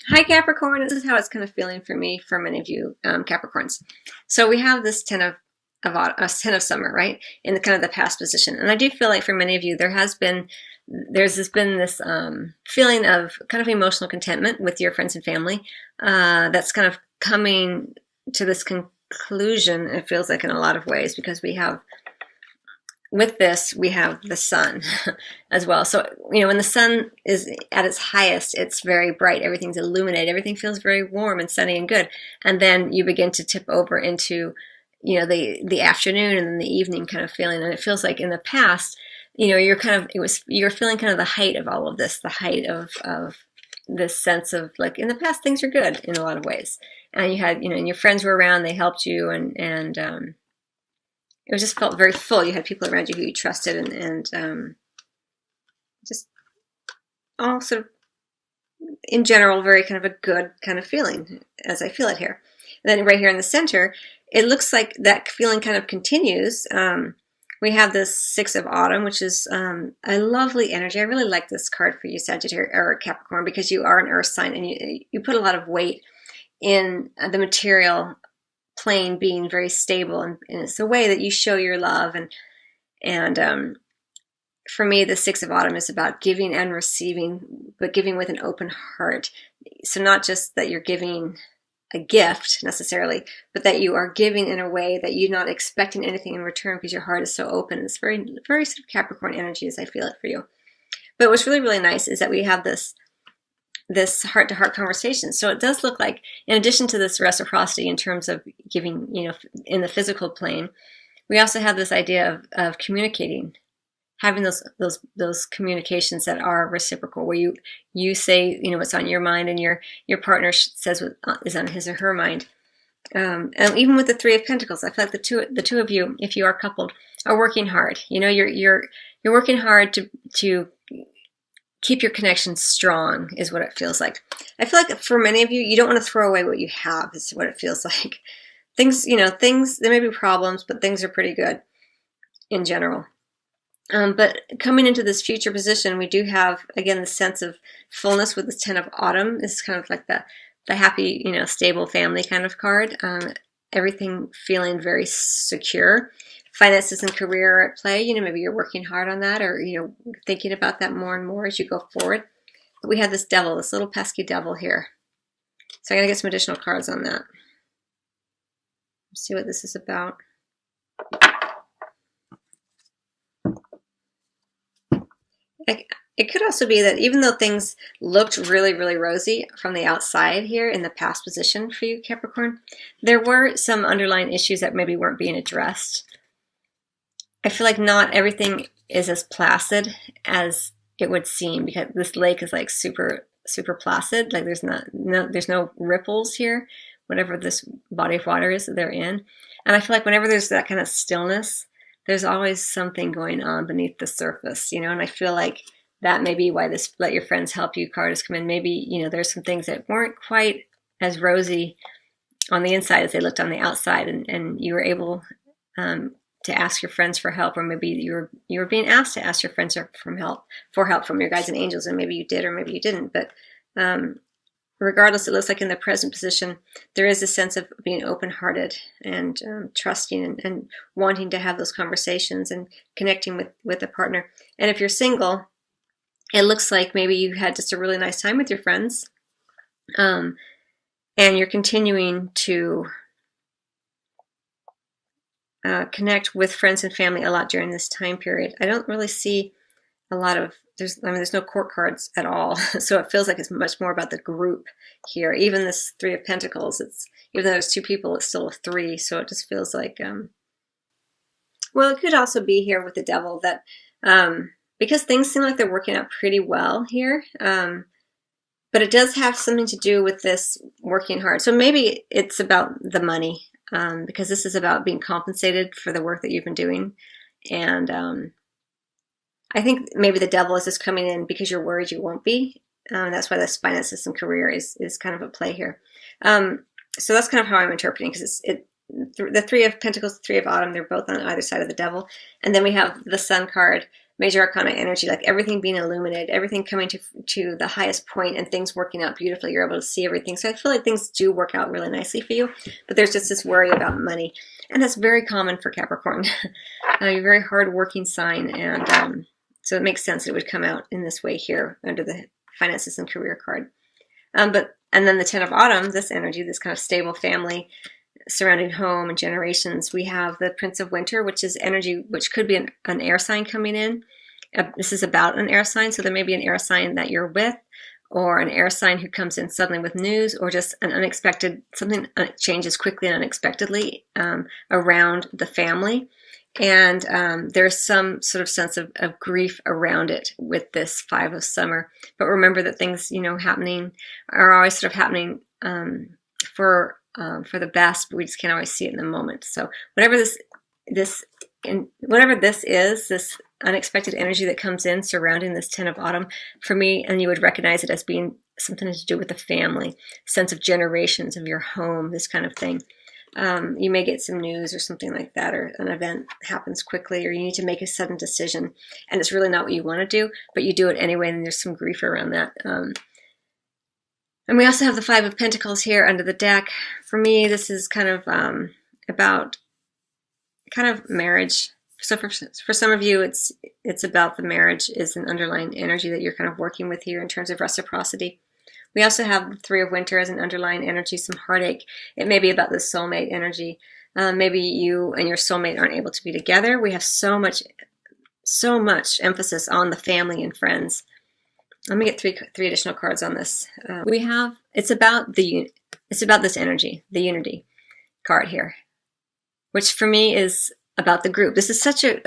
Hi Capricorn, this is how it's kind of feeling for me, for many of you Capricorns. So we have this ten of summer, right, in the kind of the past position, and I do feel like for many of you there's been this feeling of kind of emotional contentment with your friends and family that's kind of coming to this conclusion. It feels like in a lot of ways because with this, we have the sun as well. So, when the sun is at its highest, it's very bright. Everything's illuminated. Everything feels very warm and sunny and good. And then you begin to tip over into, the afternoon and then the evening kind of feeling. And it feels like in the past, you're feeling kind of the height of all of this, the height of this sense of like in the past, things are good in a lot of ways. And you had, and your friends were around, they helped you and it just felt very full. You had people around you who you trusted and just all sort of, in general, very kind of a good kind of feeling as I feel it here. And then right here in the center, it looks like that feeling kind of continues. We have this Six of Autumn, which is a lovely energy. I really like this card for you, Sagittarius or Capricorn, because you are an earth sign and you put a lot of weight in the material plane being very stable, and it's a way that you show your love. And for me, the Six of Autumn is about giving and receiving, but giving with an open heart. So not just that you're giving a gift necessarily, but that you are giving in a way that you're not expecting anything in return because your heart is so open. It's very, very sort of Capricorn energy as I feel it for you. But what's really, really nice is that we have this heart-to-heart conversation. So it does look like, in addition to this reciprocity in terms of giving, in the physical plane, we also have this idea of communicating, having those communications that are reciprocal, where you say, what's on your mind, and your partner says what is on his or her mind. And even with the Three of Pentacles, I feel like the two of you, if you are coupled, are working hard. You're working hard to keep your connection strong is what it feels like. I feel like for many of you, you don't want to throw away what you have is what it feels like. Things, there may be problems, but things are pretty good in general. But coming into this future position, we do have, again, the sense of fullness with the Ten of Autumn. This is kind of like the happy, stable family kind of card. Everything feeling very secure. Finances and career are at play. Maybe you're working hard on that, or thinking about that more and more as you go forward. But we have this devil, this little pesky devil here. So I'm gonna get some additional cards on that. Let's see what this is about. It could also be that even though things looked really, really rosy from the outside here in the past position for you, Capricorn, there were some underlying issues that maybe weren't being addressed. I feel like not everything is as placid as it would seem, because this lake is like super, super placid. Like there's no ripples here, whatever this body of water is that they're in. And I feel like whenever there's that kind of stillness, there's always something going on beneath the surface, and I feel like that may be why this Let Your Friends Help You card has come in. Maybe, there's some things that weren't quite as rosy on the inside as they looked on the outside, and you were able to ask your friends for help, or maybe you were being asked to ask your friends for help from your guides and angels, and maybe you did or maybe you didn't. But regardless, it looks like in the present position there is a sense of being open-hearted and trusting and wanting to have those conversations and connecting with a partner. And if you're single, it looks like maybe you had just a really nice time with your friends, and you're continuing to connect with friends and family a lot during this time period. I don't really see a lot of, there's no court cards at all. So it feels like it's much more about the group here. Even this Three of Pentacles, even though there's two people, it's still a three. So it just feels like, well, it could also be here with the devil that, because things seem like they're working out pretty well here, but it does have something to do with this working hard. So maybe it's about the money, because this is about being compensated for the work that you've been doing. And I think maybe the devil is just coming in because you're worried you won't be. That's why this finances and career is kind of a play here. So that's kind of how I'm interpreting, because the Three of Pentacles, the Three of Autumn, they're both on either side of the devil. And then we have the Sun card major arcana energy, like everything being illuminated, everything coming to the highest point and things working out beautifully. You're able to see everything. So I feel like things do work out really nicely for you, but there's just this worry about money. And that's very common for Capricorn. You're a very hard-working sign, and so it makes sense it would come out in this way here under the finances and career card. And then the 10 of Autumn, this energy, this kind of stable family, surrounding home and generations, we have the Prince of Winter, which is energy which could be an air sign coming in. This is about an air sign, so there may be an air sign that you're with, or an air sign who comes in suddenly with news, or just an unexpected, something changes quickly and unexpectedly around the family. And there's some sort of sense of grief around it with this 5 of Summer. But remember that things, happening are always sort of happening for the best, but we just can't always see it in the moment. So whatever this unexpected energy that comes in surrounding this 10 of Autumn, for me, and you would recognize it as being something to do with the family, sense of generations of your home, this kind of thing. You may get some news or something like that, or an event happens quickly, or you need to make a sudden decision, and it's really not what you want to do, but you do it anyway, and there's some grief around that. And we also have the 5 of Pentacles here under the deck. For me, this is kind of about kind of marriage. So for some of you, it's about the marriage is an underlying energy that you're kind of working with here in terms of reciprocity. We also have the 3 of Winter as an underlying energy, some heartache. It may be about the soulmate energy. Maybe you and your soulmate aren't able to be together. We have so much emphasis on the family and friends. Let me get three additional cards on this. It's about this energy, the unity card here, which for me is about the group. This is such a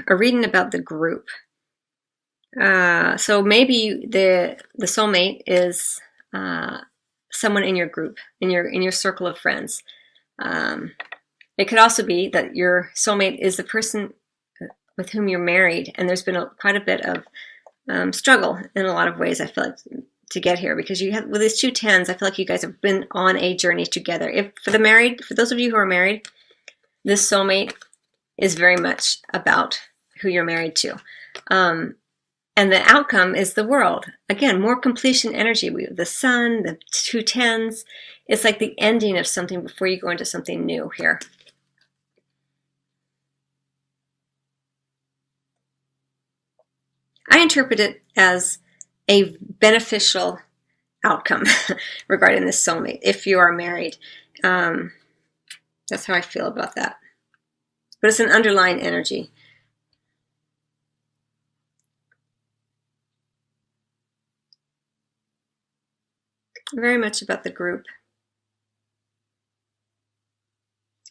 reading about the group. So maybe the soulmate is someone in your group, in your circle of friends. It could also be that your soulmate is the person with whom you're married, and there's been quite a bit of struggle in a lot of ways, I feel like, to get here, because you have, with these 2 10s, I feel like you guys have been on a journey together. For those of you who are married, this soulmate is very much about who you're married to. And the outcome is the world. Again, more completion energy. The sun, the 2 10s. It's like the ending of something before you go into something new here. I interpret it as a beneficial outcome regarding this soulmate, if you are married. That's how I feel about that. But it's an underlying energy. Very much about the group.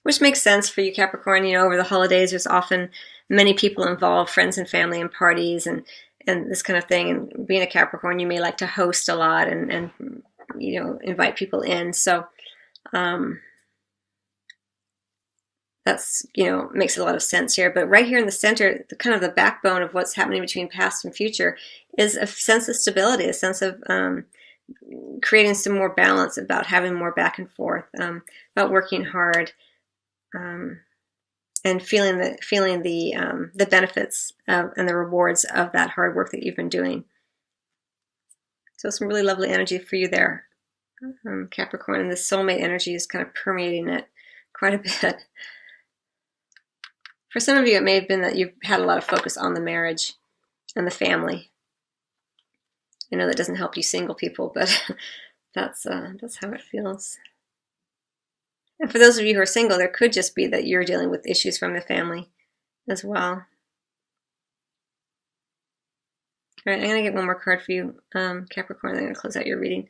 Which makes sense for you, Capricorn. Over the holidays, there's often many people involved, friends and family and parties and this kind of thing. And being a Capricorn, you may like to host a lot and invite people in. So that's, makes a lot of sense here. But right here in the center, kind of the backbone of what's happening between past and future is a sense of stability, a sense of creating some more balance, about having more back and forth, about working hard, and feeling the benefits and the rewards of that hard work that you've been doing. So some really lovely energy for you there, Capricorn, and the soulmate energy is kind of permeating it quite a bit. For some of you, it may have been that you've had a lot of focus on the marriage and the family. I know that doesn't help you single people, but that's how it feels. And for those of you who are single, there could just be that you're dealing with issues from the family as well. All right, I'm going to get one more card for you, Capricorn, and I'm going to close out your reading.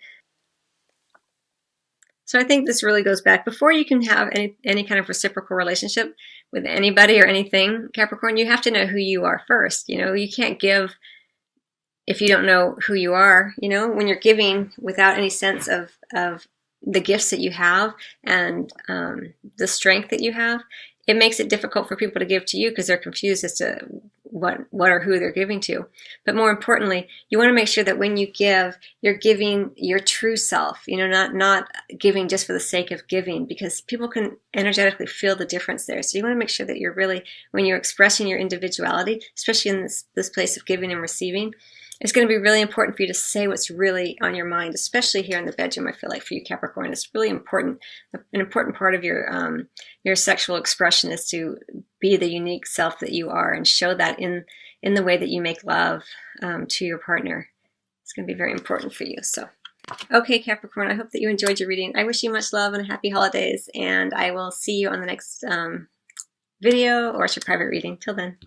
So I think this really goes back. Before you can have any kind of reciprocal relationship with anybody or anything, Capricorn, you have to know who you are first. You can't give if you don't know who you are. When you're giving without any sense of the gifts that you have and the strength that you have, it makes it difficult for people to give to you because they're confused as to what or who they're giving to. But more importantly, you want to make sure that when you give, you're giving your true self, you know, not giving just for the sake of giving, because people can energetically feel the difference there. So you want to make sure that you're really, when you're expressing your individuality, especially in this place of giving and receiving, it's going to be really important for you to say what's really on your mind, especially here in the bedroom. I feel like for you, Capricorn, it's really important. An important part of your sexual expression is to be the unique self that you are and show that in the way that you make love to your partner. It's going to be very important for you. So, okay, Capricorn, I hope that you enjoyed your reading. I wish you much love and happy holidays, and I will see you on the next video or it's your private reading. Till then.